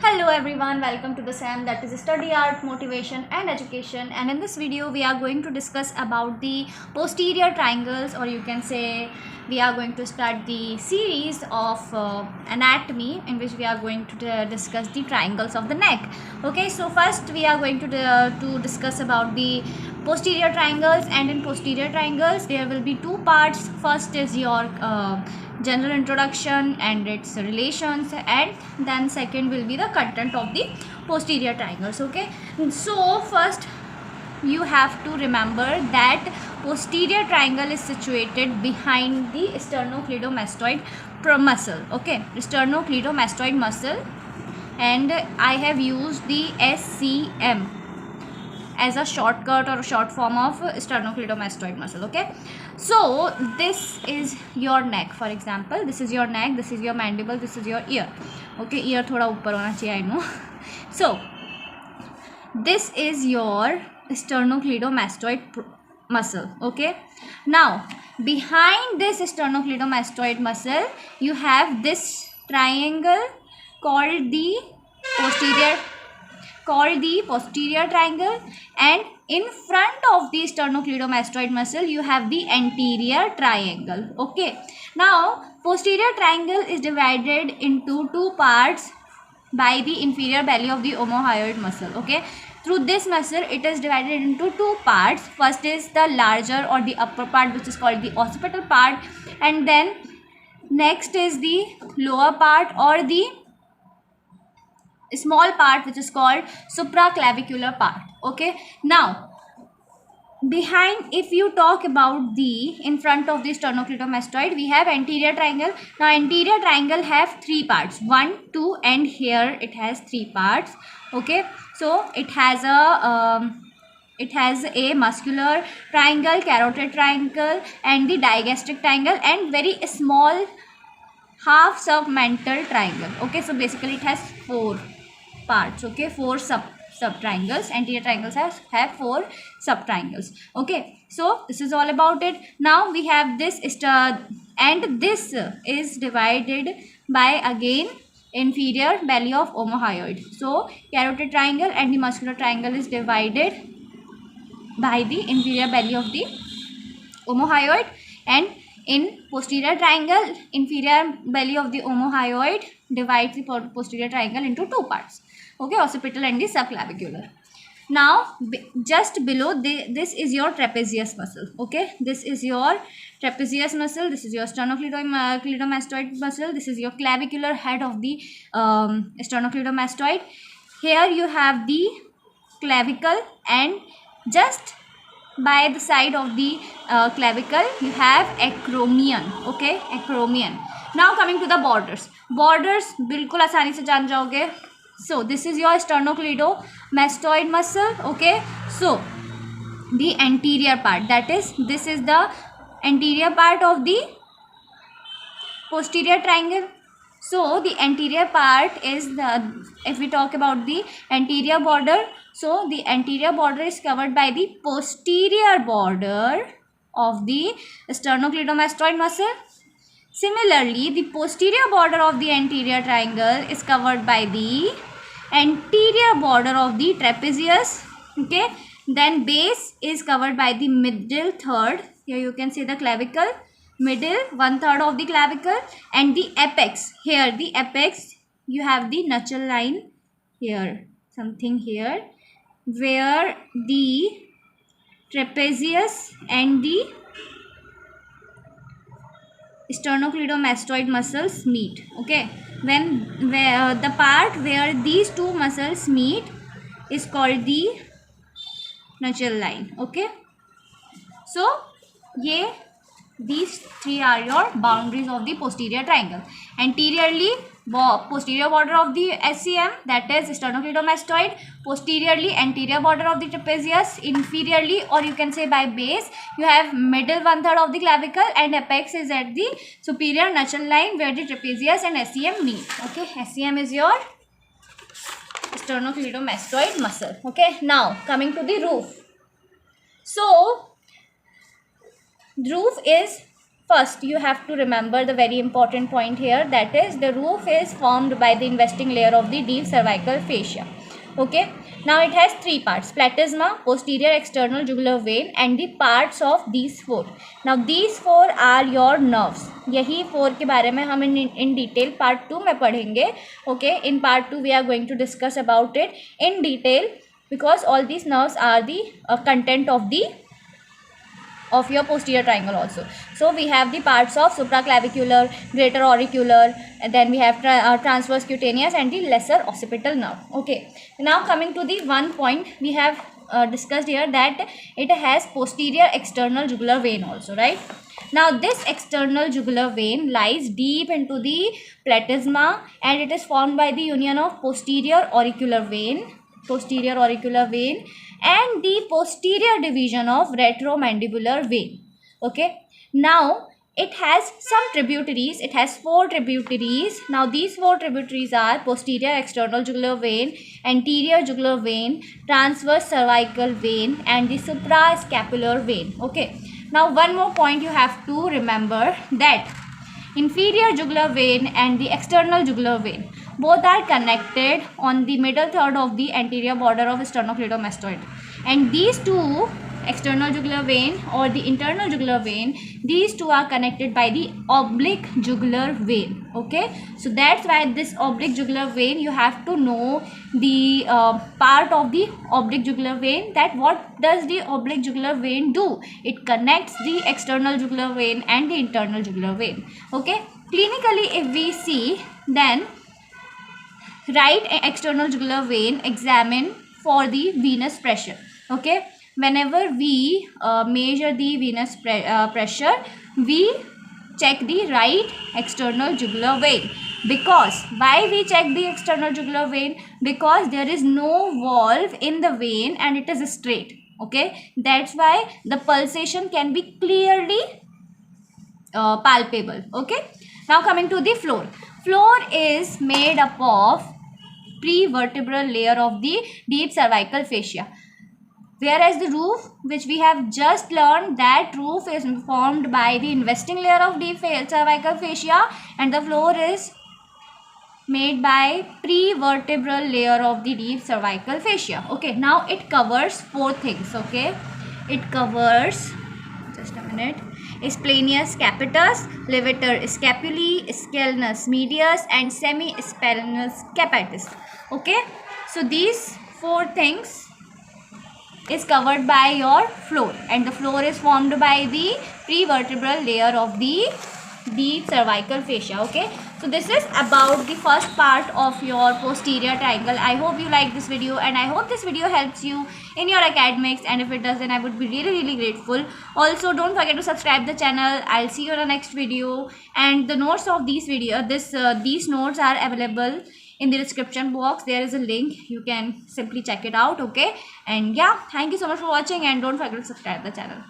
Hello everyone, welcome to the SAM, that is Study Art, Motivation and Education, and in this video we are going to discuss about the posterior triangles, or you can say we are going to start the series of anatomy in which we are going to discuss the triangles of the neck. Okay, so first we are going to discuss about the posterior triangles, and in posterior triangles there will be two parts. First is your general introduction and its relations, and then second will be the content of the posterior triangles. Okay, so first you have to remember that posterior triangle is situated behind the sternocleidomastoid muscle. Okay, sternocleidomastoid muscle, and I have used the SCM as a shortcut or a short form of sternocleidomastoid muscle. Okay, so this is your neck. For example, this is your neck, this is your mandible, this is your ear. Okay, ear thoda upar hona chahiye, I know. So this is your sternocleidomastoid muscle. Okay, now behind this sternocleidomastoid muscle you have this triangle called the posterior triangle, and in front of the sternocleidomastoid muscle you have the anterior triangle. Okay, now posterior triangle is divided into two parts by the inferior belly of the omohyoid muscle. Okay, through this muscle it is divided into two parts. First is the larger or the upper part, which is called the occipital part, and then next is the lower part or the small part, which is called supraclavicular part. Okay, now behind, if you talk about the in front of the sternocleidomastoid, we have anterior triangle. Now anterior triangle have three parts, 1, 2, and here it has three parts. Okay, so it has a muscular triangle, carotid triangle, and the digastric triangle, and very small half submental triangle. Okay, so basically it has four parts. Okay, four sub triangles. Anterior triangles have four sub triangles. Okay, so this is all about it. Now we have this and this is divided by again inferior belly of omohyoid. So carotid triangle and the muscular triangle is divided by the inferior belly of the omohyoid, and in posterior triangle, inferior belly of the omohyoid divides the posterior triangle into two parts. Okay, occipital and the subclavicular. Now just below this is your trapezius muscle. Okay, this is your trapezius muscle, this is your sternocleidomastoid muscle, this is your clavicular head of the sternocleidomastoid. Here you have the clavicle, and just by the side of the clavicle you have acromion. Okay, acromion. Now coming to the borders बिल्कुल आसानी से जान जाओगे. So this is your sternocleidomastoid muscle. Okay, so the anterior part, that is, this is the anterior part of the posterior triangle. So the anterior part is the, if we talk about the anterior border, so the anterior border is covered by the posterior border of the sternocleidomastoid muscle. Similarly, the posterior border of the anterior triangle is covered by the anterior border of the trapezius. Okay, then base is covered by the middle third. Here you can see the clavicle, middle 1/3 of the clavicle, and the apex. Here the apex, you have the Nutchell line here, something here, where the trapezius and the sternocleidomastoid muscles meet. Okay, where the part where these two muscles meet is called the Nutchell line. Okay, so these three are your boundaries of the posterior triangle. Anteriorly, posterior border of the SCM, that is sternocleidomastoid. Posteriorly, anterior border of the trapezius. Inferiorly, or you can say by base, you have middle 1/3 of the clavicle, and apex is at the superior Nutchell line where the trapezius and SCM meet. Okay, SCM is your sternocleidomastoid muscle. Okay, now coming to the roof. So roof is first you have to remember the very important point here, that is the roof is formed by the investing layer of the deep cervical fascia. Okay, now it has three parts: platysma, posterior external jugular vein, and the parts of these four. Now these four are your nerves. यही four के बारे में हम in detail part 2 में पढ़ेंगे. Okay, in part 2 we are going to discuss about it in detail, because all these nerves are the content of your posterior triangle also. So we have the parts of supraclavicular, greater auricular, and then we have transverse cutaneous and the lesser occipital nerve. Okay, now coming to the one point we have discussed here, that it has posterior external jugular vein also, right? Now this external jugular vein lies deep into the platysma, and it is formed by the union of posterior auricular vein and the posterior division of retromandibular vein. Okay, now it has some tributaries. It has 4 tributaries. Now these 4 tributaries are posterior external jugular vein, anterior jugular vein, transverse cervical vein, and the suprascapular vein. Okay, now one more point you have to remember, that inferior jugular vein and the external jugular vein both are connected on the middle third of the anterior border of sternocleidomastoid, and these two, external jugular vein or the internal jugular vein, these two are connected by the oblique jugular vein. Okay, so that's why this oblique jugular vein, you have to know the part of the oblique jugular vein, that what does the oblique jugular vein do. It connects the external jugular vein and the internal jugular vein. Okay, clinically if we see, then right external jugular vein examine for the venous pressure. Okay, whenever we measure the venous pressure, we check the right external jugular vein. Because why we check the external jugular vein? Because there is no valve in the vein and it is straight. Okay, that's why the pulsation can be clearly palpable. Okay, now coming to the floor. Floor is made up of prevertebral layer of the deep cervical fascia, whereas the roof, which we have just learned, that roof is formed by the investing layer of deep cervical fascia, and the floor is made by prevertebral layer of the deep cervical fascia. Okay, now it covers 4 things. Okay, it covers, just a minute, splenius capitis, levator scapulae, scalenus medius, and semi-scalenus capitis. Okay, so these 4 things is covered by your floor, and the floor is formed by the prevertebral layer of the deep cervical fascia. Okay, so this is about the first part of your posterior triangle. I hope you like this video, and I hope this video helps you in your academics, and if it does, then I would be really grateful. Also, don't forget to subscribe the channel. I'll see you in the next video, and the notes of these notes are available in the description box. There is a link, you can simply check it out. Okay, and yeah, thank you so much for watching, and don't forget to subscribe the channel.